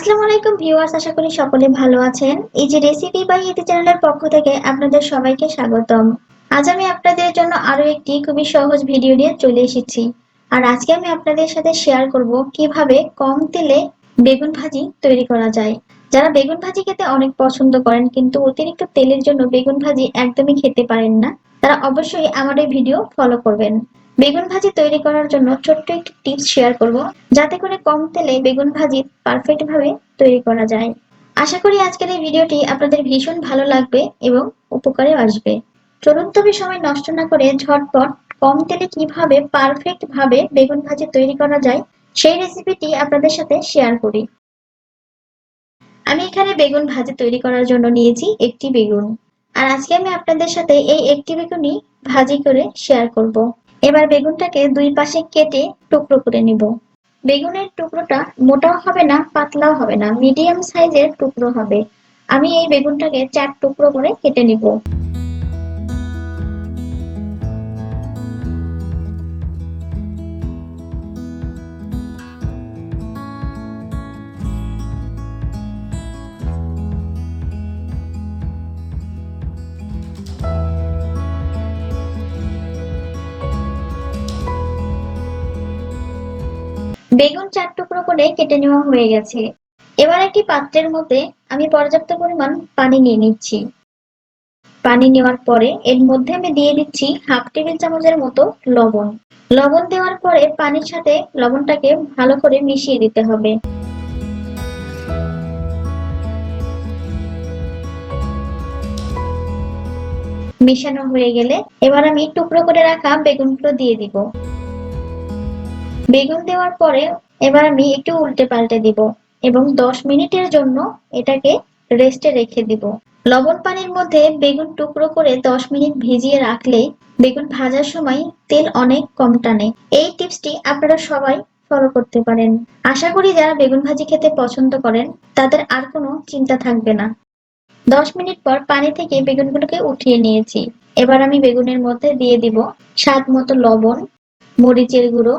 আসসালামু আলাইকুম ভিউয়ার্স, আশা করি সকলে ভালো আছেন। এই যে রেসিপি বাই ইতি চ্যানেলের পক্ষ থেকে আপনাদের সবাইকে স্বাগতম। আজ আমি আপনাদের জন্য আরো একটি খুবই সহজ ভিডিও নিয়ে চলে এসেছি। আর আজকে আমি আপনাদের সাথে শেয়ার করব কিভাবে কম তেলে বেগুন ভাজি তৈরি করা যায়। যারা বেগুন ভাজি খেতে অনেক পছন্দ করেন কিন্তু অতিরিক্ত তেলের জন্য বেগুন ভাজি একদমই খেতে পারেন না, তারা অবশ্যই আমার এই ভিডিও ফলো করবেন। বেগুন ভাজি তৈরি করার জন্য ছোট্ট একটি টিপস শেয়ার করব, যাতে করে কম তেলে বেগুন ভাজি পারফেক্ট ভাবে তৈরি করা যায়। আশা করি আজকের এই ভিডিওটি আপনাদের ভীষণ ভালো লাগবে এবং উপকারে আসবে। চলুন তবে সময় নষ্ট না করে ঝটপট কম তেলে কিভাবে পারফেক্ট ভাবে বেগুন ভাজি তৈরি করা যায় সেই রেসিপিটি আপনাদের সাথে শেয়ার করি। আমি এখানে বেগুন ভাজি তৈরি করার জন্য নিয়েছি একটি বেগুন। আর আজকে আমি আপনাদের সাথে এই একটি বেগুনই ভাজি করে শেয়ার করব। এবার বেগুনটাকে দুই পাশে কেটে টুকরো করে নিব। বেগুনের টুকরোটা মোটাও হবে না, পাতলাও হবে না, মিডিয়াম সাইজের টুকরো হবে। আমি এই বেগুনটাকে 4 টুকরো করে কেটে নিব। বেগুন 4 টুকরো করে কেটে নেওয়া হয়ে গেছে। এবার একটি পাত্রের মধ্যে আমি পর্যাপ্ত পরিমাণ পানি নিয়ে নিচ্ছি। পানি নেওয়ার পরে এর মধ্যে আমি দিয়ে দিচ্ছি হাফ টেবিল চামচের মতো লবণ। লবণ দেওয়ার পরে পানির সাথে লবণটাকে ভালো করে মিশিয়ে দিতে হবে। মিশানো হয়ে গেলে এবার আমি টুকরো করে রাখা বেগুনগুলো দিয়ে দিব। বেগুন দেওয়ার পরে এবার আমি একটু উল্টে পাল্টে দিব এবং 10 মিনিটের জন্য এটাকে রেস্টে রেখে দিব। লবণ পানির মধ্যে বেগুন টুকরো করে 10 মিনিট ভিজিয়ে রাখলেই বেগুন ভাজার সময় তেল অনেক কম টানে। এই টিপসটি আপনারা সবাই ফলো করতে পারেন। আশা করি যারা বেগুন ভাজি খেতে পছন্দ করেন তাদের আর কোনো চিন্তা থাকবে না। 10 মিনিট পর পানি থেকে বেগুনগুলোকে উঠিয়ে নিয়েছি। এবার আমি বেগুনের মধ্যে দিয়ে দিব স্বাদ মতো লবণ, মরিচের গুঁড়ো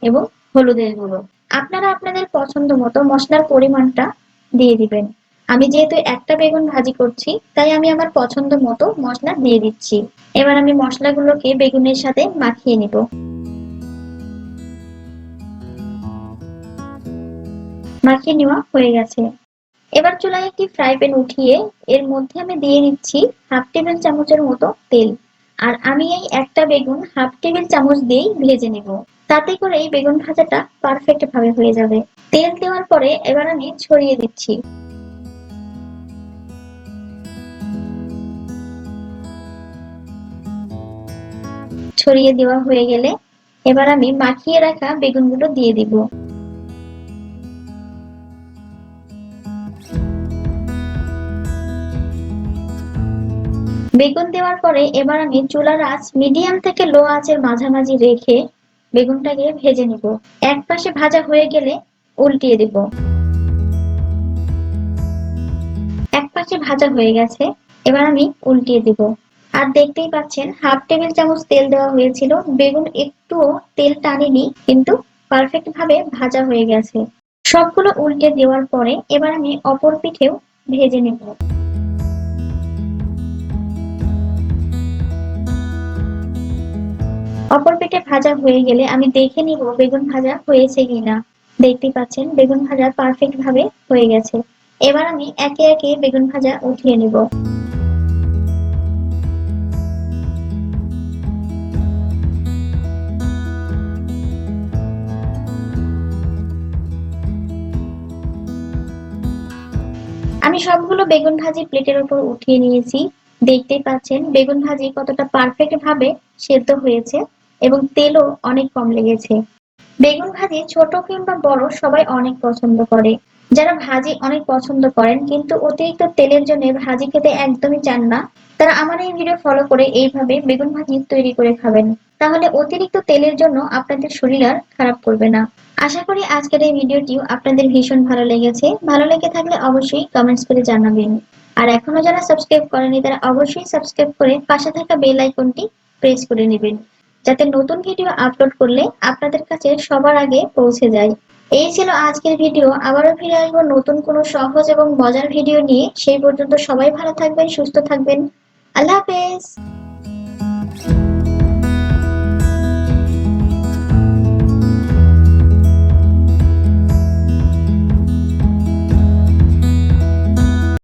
এবং হলুদের গুঁড়ো। আপনারা আপনাদের পছন্দ মতো মশলার পরিমাণটা দিয়ে দিবেন। আমি যেহেতু একটা বেগুন ভাজি করছি তাই আমি আমার পছন্দ মতো মশলা দিয়ে দিচ্ছি। এবার আমি মশলাগুলোকে বেগুনের সাথে মাখিয়ে নিব। মাখিয়ে নেওয়া হয়ে গেছে। এবার চুলায় একটি ফ্রাই প্যান উঠিয়ে এর মধ্যে আমি দিয়ে দিচ্ছি হাফ টেবিল চামচের মতো তেল। আর আমি এই একটা বেগুন হাফ টেবিল চামচ দিয়েই ভেজে নেব। তাতে করে এই বেগুন ভাজাটা পারফেক্ট ভাবে হয়ে যাবে। তেল দেওয়ার পরে এবার আমি ছড়িয়ে দিচ্ছি। ছড়িয়ে দেওয়া হয়ে গেলে এবার আমি মাখিয়ে রাখা বেগুনগুলো দিয়ে দিব। বেগুন দেওয়ার পরে এবার আমি চুলার আঁচ মিডিয়াম থেকে লো আঁচের মাঝামাঝি রেখে বেগুনটাকে ভেজে নিব। এক পাশে ভাজা হয়ে গেলে উল্টিয়ে দিব। এক পাশে ভাজা হয়ে গেছে, এবার আমি উল্টিয়ে দিব। আর দেখতেই পাচ্ছেন হাফ টেবিল চামচ তেল দেওয়া হয়েছিল, বেগুন একটুও তেল টানেনি, কিন্তু পারফেক্ট ভাবে ভাজা হয়ে গেছে। সবগুলো উল্টে দেওয়ার পরে এবার আমি অপর পিঠেও ভেজে নেব। অপর পিঠে ভাজা হয়ে গেলে আমি দেখে নিব বেগুন ভাজা হয়েছে কিনা। দেখতেই পাচ্ছেন বেগুন ভাজা পারফেক্ট ভাবে হয়ে গেছে। এবার আমি একে একে বেগুন ভাজা উঠিয়ে নিব। আমি সবগুলো বেগুন ভাজি প্লেটের উপর উঠিয়ে নিয়েছি। দেখতেই পাচ্ছেন বেগুন ভাজি কতটা পারফেক্ট ভাবে সেদ্ধ হয়েছে এবং তেলও অনেক কম লেগেছে। বেগুন ভাজি ছোট কিংবা বড় সবাই অনেক পছন্দ করে। যারা ভাজি অনেক পছন্দ করেন কিন্তু অতিরিক্ত তেলের জন্য ভাজি খেতে একদমই চান না, তারা আমার এই ভিডিও ফলো করে এইভাবে বেগুন ভাজি তৈরি করে খাবেন। তাহলে অতিরিক্ত তেলের জন্য আপনাদের শরীর আর খারাপ করবে না। আশা করি আজকের এই ভিডিওটিও আপনাদের ভীষণ ভালো লেগেছে। ভালো লেগে থাকলে অবশ্যই কমেন্টস করে জানাবেন। আর এখনো যারা সাবস্ক্রাইব করেনি তারা অবশ্যই সাবস্ক্রাইব করে পাশে থাকা বেল আইকনটি প্রেস করে নেবেন, যাতে নতুন ভিডিও আপলোড করলে আপনাদের কাছে সবার আগে পৌঁছে যায়। এই ছিল আজকের ভিডিও। আবারও ফিরে আসবো নতুন কোনো সহজ এবং মজার ভিডিও নিয়ে। সেই পর্যন্ত সবাই ভালো থাকবেন, সুস্থ থাকবেন। আল্লাহ হাফেজ।